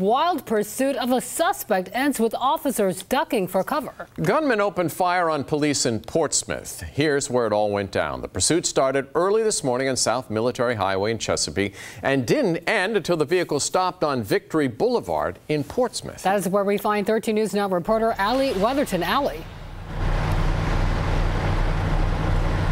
wild pursuit of a suspect ends with officers ducking for cover. Gunmen opened fire on police in Portsmouth. Here's where it all went down. The pursuit started early this morning on South Military Highway in Chesapeake and didn't end until the vehicle stopped on Victory Boulevard in Portsmouth. That is where we find 13 News Now reporter Allie Weatherton. Allie.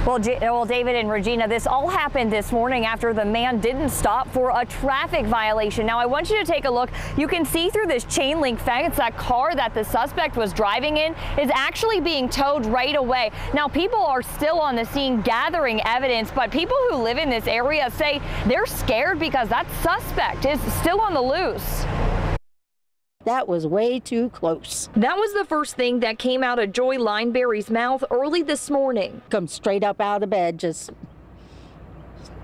Well, David and Regina, this all happened this morning after the man didn't stop for a traffic violation. Now, I want you to take a look. You can see through this chain link fence that car that the suspect was driving in is actually being towed right away. Now, people are still on the scene gathering evidence, but people who live in this area say they're scared because that suspect is still on the loose. That was way too close. That was the first thing that came out of Joy Lineberry's mouth early this morning. Come straight up out of bed,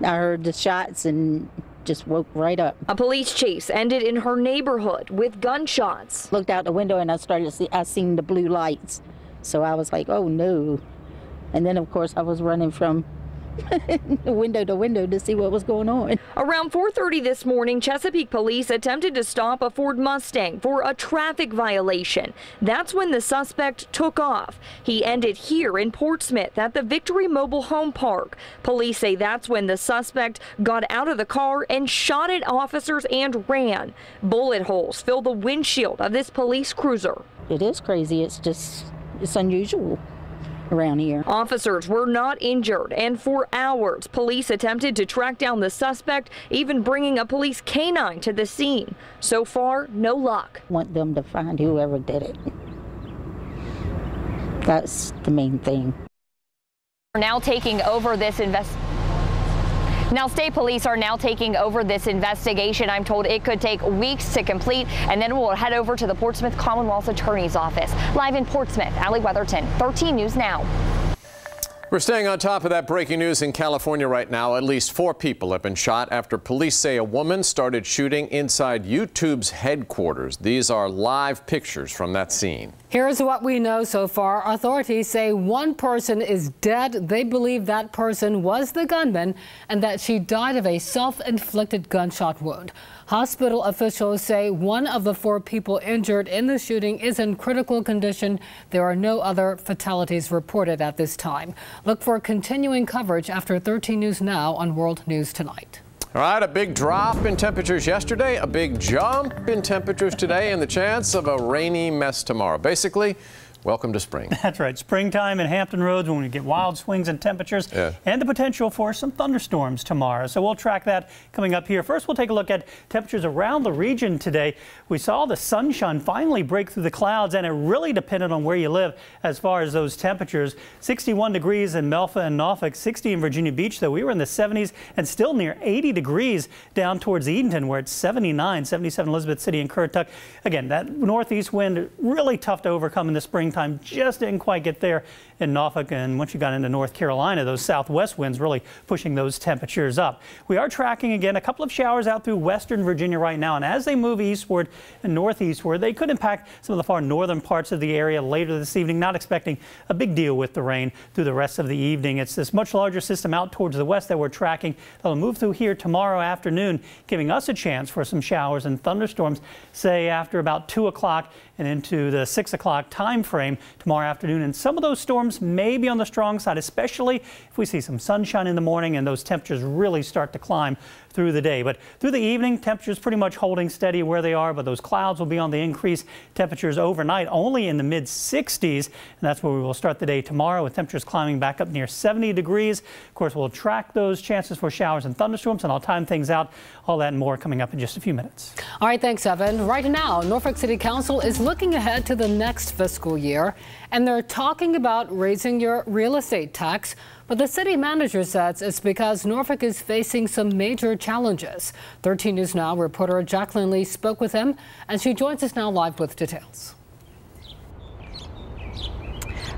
I heard the shots and just woke right up. A police chase ended in her neighborhood with gunshots. Looked out the window and I seen the blue lights. So I was like, oh no. And then of course I was running from window to window to see what was going on. Around 4:30 this morning, Chesapeake police attempted to stop a Ford Mustang for a traffic violation. That's when the suspect took off. He ended here in Portsmouth at the Victory Mobile Home Park. Police say that's when the suspect got out of the car and shot at officers and ran. Bullet holes fill the windshield of this police cruiser. It is crazy. It's unusual around here. Officers were not injured, and for hours, police attempted to track down the suspect, even bringing a police canine to the scene. So far, no luck. Want them to find whoever did it. That's the main thing. Now taking over this Now, state police are now taking over this investigation. I'm told it could take weeks to complete, and then we'll head over to the Portsmouth Commonwealth Attorney's Office. Live in Portsmouth, Allie Weatherton, 13 News Now. We're staying on top of that breaking news in California right now. At least 4 people have been shot after police say a woman started shooting inside YouTube's headquarters. These are live pictures from that scene. Here's what we know so far. Authorities say one person is dead. They believe that person was the gunman and that she died of a self-inflicted gunshot wound. Hospital officials say one of the 4 people injured in the shooting is in critical condition. There are no other fatalities reported at this time. Look for continuing coverage after 13 News Now on World News Tonight. All right, a big drop in temperatures yesterday, a big jump in temperatures today, and the chance of a rainy mess tomorrow. Basically, welcome to spring. That's right. Springtime in Hampton Roads when we get wild swings in temperatures and the potential for some thunderstorms tomorrow. So we'll track that coming up here. First, we'll take a look at temperatures around the region today. We saw the sunshine finally break through the clouds, and it really depended on where you live as far as those temperatures. 61 degrees in Melfa and Norfolk, 60 in Virginia Beach, though we were in the 70s and still near 80 degrees down towards Edenton, where it's 79, 77 Elizabeth City and Currituck. Again, that northeast wind really tough to overcome in the springtime. Just didn't quite get there in Norfolk, and once you got into North Carolina, those southwest winds really pushing those temperatures up. We are tracking again a couple of showers out through western Virginia right now, and as they move eastward and northeastward, they could impact some of the far northern parts of the area later this evening. Not expecting a big deal with the rain through the rest of the evening. It's this much larger system out towards the west that we're tracking that'll move through here tomorrow afternoon, giving us a chance for some showers and thunderstorms, say after about 2 o'clock and into the 6 o'clock time frame tomorrow afternoon. And some of those storms may be on the strong side, especially if we see some sunshine in the morning and those temperatures really start to climb through the day. But through the evening, temperatures pretty much holding steady where they are, but those clouds will be on the increase. Temperatures overnight only in the mid 60s, and that's where we will start the day tomorrow with temperatures climbing back up near 70 degrees. Of course, we'll track those chances for showers and thunderstorms, and I'll time things out. All that and more coming up in just a few minutes. All right, thanks, Evan. Right now, Norfolk City Council is looking ahead to the next fiscal year, and they're talking about raising your real estate tax. But the city manager says it's because Norfolk is facing some major challenges. 13 News Now reporter Jacqueline Lee spoke with him, and she joins us now live with details.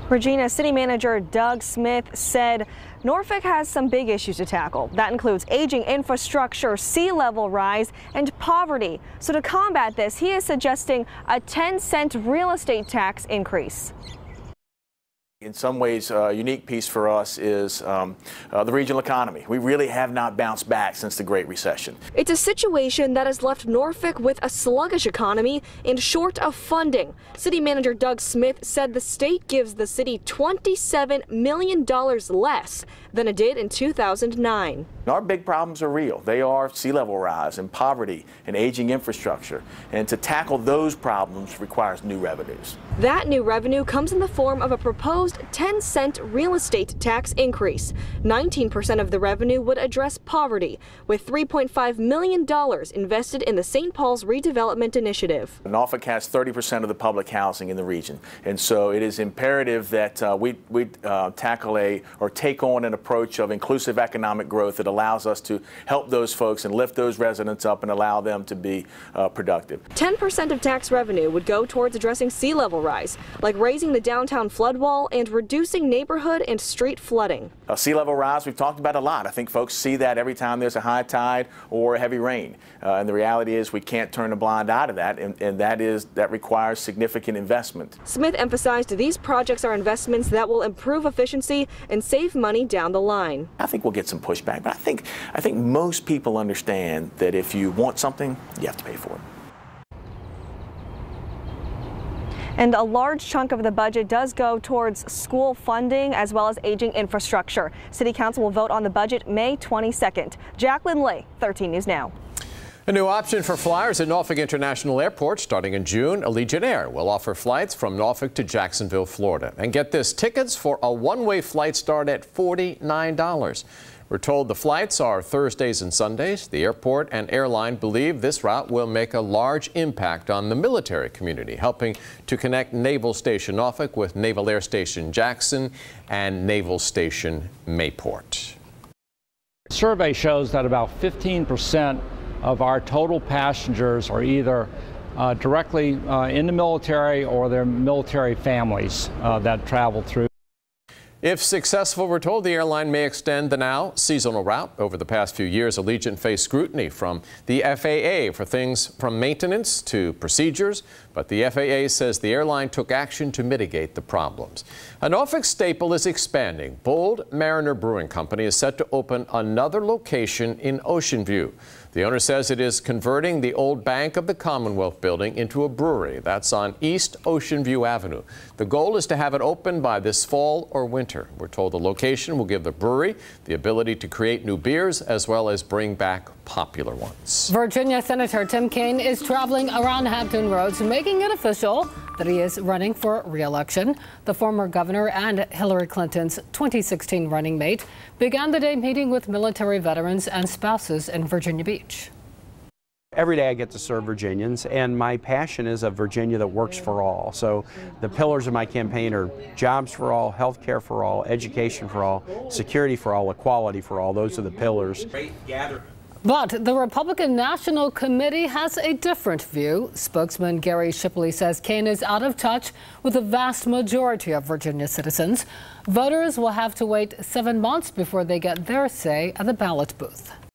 Regina, City Manager Doug Smith said Norfolk has some big issues to tackle. That includes aging infrastructure, sea level rise, and poverty. So to combat this, he is suggesting a 10-cent real estate tax increase. In some ways, a unique piece for us is the regional economy. We really have not bounced back since the Great Recession. It's a situation that has left Norfolk with a sluggish economy and short of funding. City Manager Doug Smith said the state gives the city $27 million less than it did in 2009. Our big problems are real. They are sea level rise and poverty and aging infrastructure. And to tackle those problems requires new revenues. That new revenue comes in the form of a proposed 10-cent real estate tax increase. 19% of the revenue would address poverty, with $3.5 million invested in the St. Paul's redevelopment initiative. Norfolk has 30% of the public housing in the region. And so it is imperative that we take on an approach of inclusive economic growth that allows us to help those folks and lift those residents up and allow them to be productive. 10% of tax revenue would go towards addressing sea level rise, like raising the downtown flood wall and reducing neighborhood and street flooding. Sea level rise, we've talked about a lot. I think folks see that every time there's a high tide or heavy rain. And the reality is we can't turn a blind eye to that, and that requires significant investment. Smith emphasized these projects are investments that will improve efficiency and save money down the line. I think we'll get some pushback, but I think most people understand that if you want something, you have to pay for it. And a large chunk of the budget does go towards school funding as well as aging infrastructure. City Council will vote on the budget May 22nd. Jacqueline Lee, 13 News Now. A new option for flyers at Norfolk International Airport starting in June. Allegiant Air will offer flights from Norfolk to Jacksonville, Florida. And get this, tickets for a one-way flight start at $49. We're told the flights are Thursdays and Sundays. The airport and airline believe this route will make a large impact on the military community, helping to connect Naval Station Norfolk with Naval Air Station Jackson and Naval Station Mayport. Survey shows that about 15% of our total passengers are either directly in the military or their military families that travel through. If successful, we're told the airline may extend the now seasonal route. Over the past few years, Allegiant faced scrutiny from the FAA for things from maintenance to procedures, but the FAA says the airline took action to mitigate the problems. A Norfolk staple is expanding. Bold Mariner Brewing Company is set to open another location in Ocean View. The owner says it is converting the old Bank of the Commonwealth building into a brewery. That's on East Ocean View Avenue. The goal is to have it open by this fall or winter. We're told the location will give the brewery the ability to create new beers as well as bring back popular ones. Virginia Senator Tim Kaine is traveling around Hampton Roads, making it official that he is running for re-election. The former governor and Hillary Clinton's 2016 running mate began the day meeting with military veterans and spouses in Virginia Beach. Every day I get to serve Virginians, and my passion is a Virginia that works for all. So the pillars of my campaign are jobs for all, health care for all, education for all, security for all, equality for all. Those are the pillars. But the Republican National Committee has a different view. Spokesman Gary Shipley says Kaine is out of touch with the vast majority of Virginia citizens. Voters will have to wait 7 months before they get their say at the ballot booth.